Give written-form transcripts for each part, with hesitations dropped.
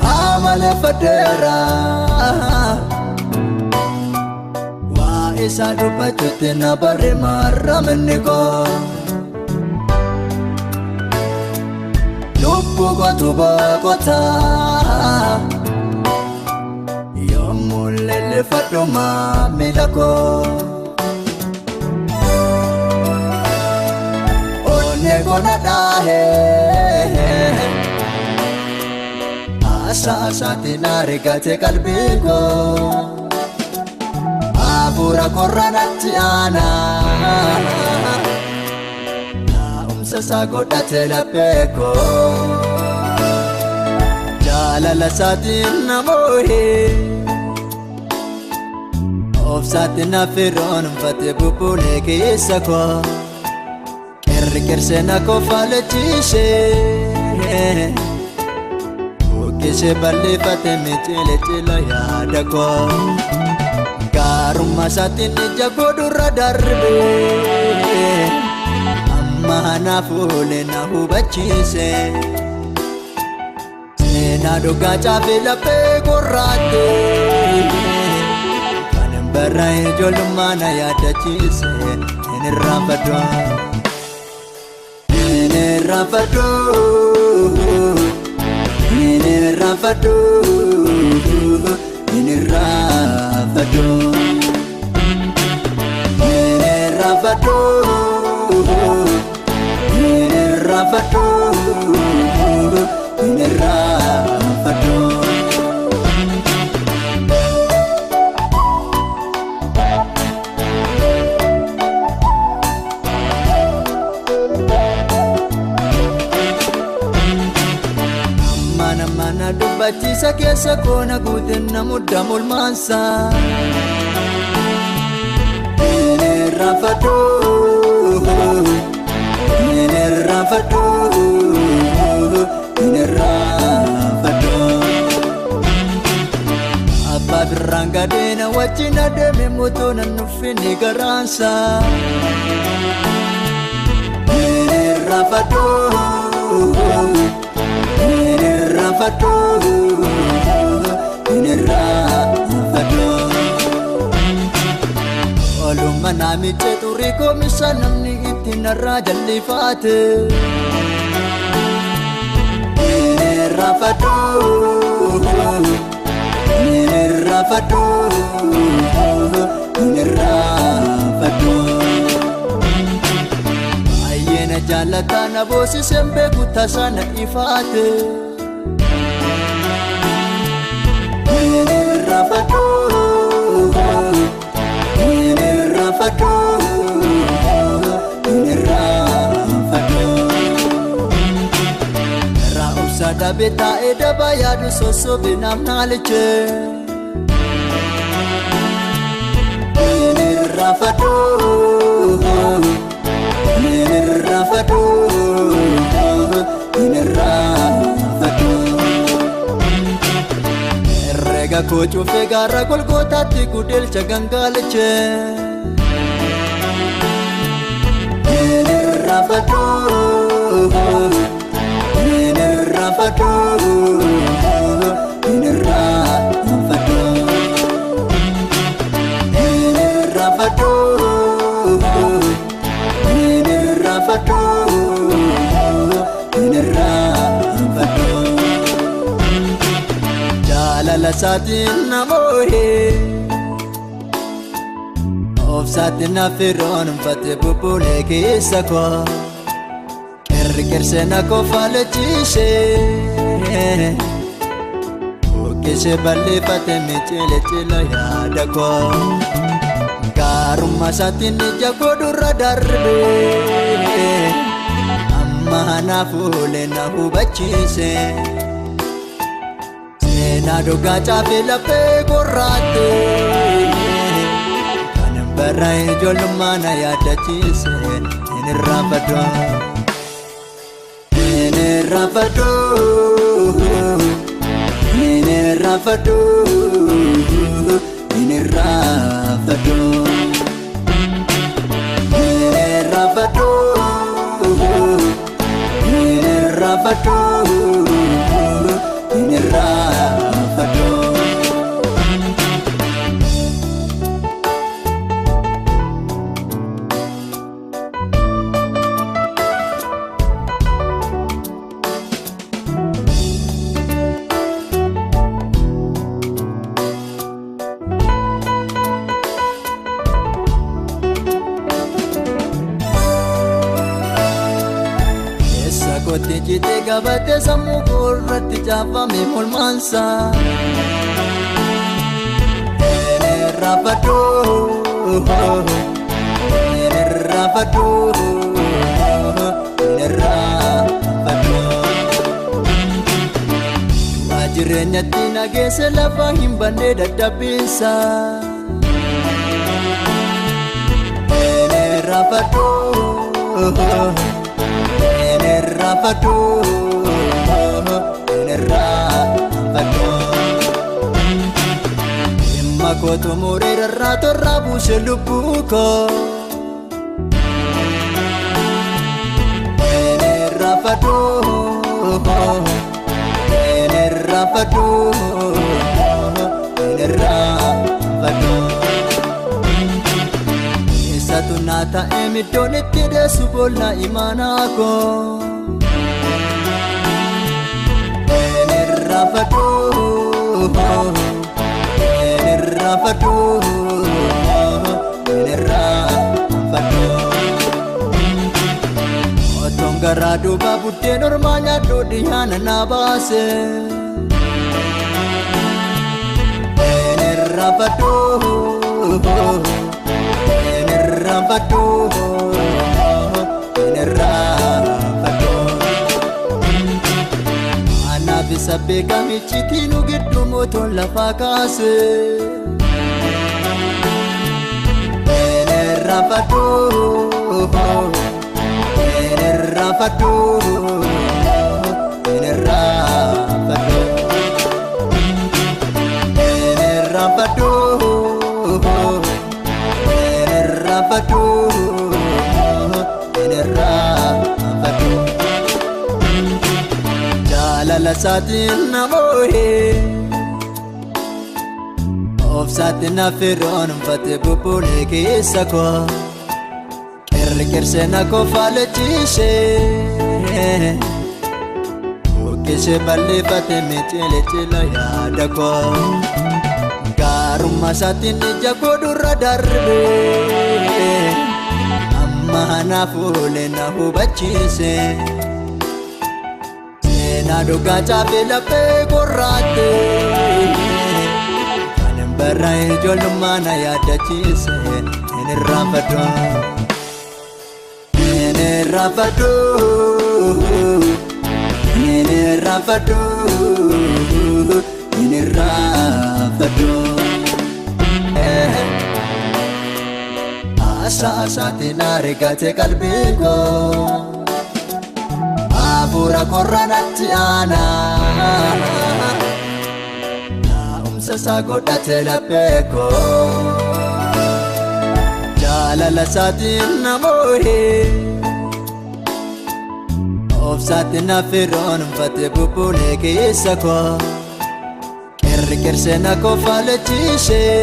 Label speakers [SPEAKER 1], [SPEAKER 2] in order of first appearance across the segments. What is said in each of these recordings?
[SPEAKER 1] Amale fadera wa isa dubbachutti na bare marramni ko lubbu kotu bakota yommulele faduma milako one kona dahe asa tinarigate kalbiko abura korranatti ana umsasa godhate lapheko jaalala saatiin namohe obsaatti nafiroon uffate bubbulee keessa koo kerkersee na kofaalechise Kese balleeffate michile chila yaada ko Garummaa saatiin ija godhurra darbe Amma naafule na hubachiise Seenaa dhugaa caafee laphee gorraate Kan barra ijoollummaa na yaadachiise Hin irraanfadhu Nirrafadu, nirrafadu, nirrafadu, nirrafadu, nirrafadu. Mana dubbachisa keessa koona guutenna mudda mulmaansa Nirrafadu, nirrafadu, nirrafadu Abba birraan gadeena wajjin adeeme mutuuna nuffini garaansa Nirrafadu Nirrafadu, nirrafadu Olumma namiche turii koomisa namni itti narraa jallifaate Nirrafadu, nirrafadu, nirrafadu Ayyena jaalataa na boosiseen beeku tasaa na ifaate Nirrafadu, nirrafadu, nirrafadu Raa'ubsa dhabe taa'ee daba yaadu sossobe naaf naaliche Nirrafadu, nirrafadu, nirrafadu Erga koo cuufee gaarra golgootaatti gudeelcha gangaaliche Nirrafadu, nirrafadu, nirrafadu Nirrafadu, nirrafadu, nirrafadu Jaalala saatiin namohe obsaatti nafiroon uffate bubbulee keessa koo kerkersee na kofaalechise buqqise balleeffate miicile cila yaada koo gaarummaa isaatiin ija godhurra darbe amma naaf oolee na hubachiise seenaa dhugaa caafee laphee gorraatte kanan bara ijoollummaa na yaadachiise hin irraanfadhu Nirafadu, nirafadu, nirafadu, nirafadu, nirafadu. Kote jite gabate sammuu korratti caafame molmaansa Nirraafadhu Nirraafadhu Nirraafadhu Waa jireenyatti nageesse lafa hin banne dadhabbiinsa Nirraafadhu Nirraafadhu Nirraafadhu Dhimma kootu mureerarraa torraa buuse lubbuu koo Nirraafadhu Nirraafadhu Nirraafadhu Eessatu naa ta'e middoon itti deessu boolla imaanaa koo Nirraafadhu Nirraafadhu Nirraafadhu Otoon garaa duubaa buddeen ormaa nyaadhu dhiyaana naa baase Nirraafadhu Nirraafadhu Nirraafadhu Bisa beekamichi nu gidduu mootoon lafaa kaase Nirraafadhu Nirraafadhu Nirraafadhu Nirraafadhu Nirraafadhu Nirraafadhu Jaalala isaatiin na moo'ee Obsaatiin na firoonfate bubbulee keessa koo Qirqirsee na kofaallechiisee Buqqisee balleeffate miicile cila yaada koo gaarummaa isaatiin ija godhurra darbe amma naaf oolee na hubachiise Seenaa dhugaa caafee laphee gorraatte kanan bara ijoollummaa na yaadachiise hin irraanfadhu Nirraafadhu Nirraafadhu Nirraafadhu Asaatiin argate qalbii koo Hafuura korraanatti aanaa Naa'umsa isaa godhate laphee koo Jaalala isaatiin na moo'ee Obsaatiin na firoonfate bubbulee keessa koo Qirqirsee na kofaallechiisee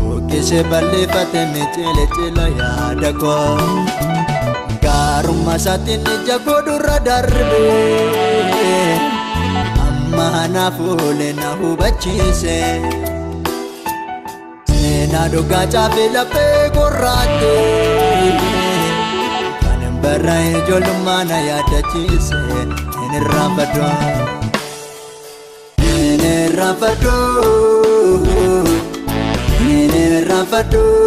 [SPEAKER 1] Buqqisee balleeffate miicile cila yaada koo gaarummaa isaatiin ija godhurra darbe amma naaf oolee na hubachiise Seenaa dhugaa caafee laphee gorraatte kanan bara ijoollummaa na yaadachiise hin irraanfadhu irraanfadhu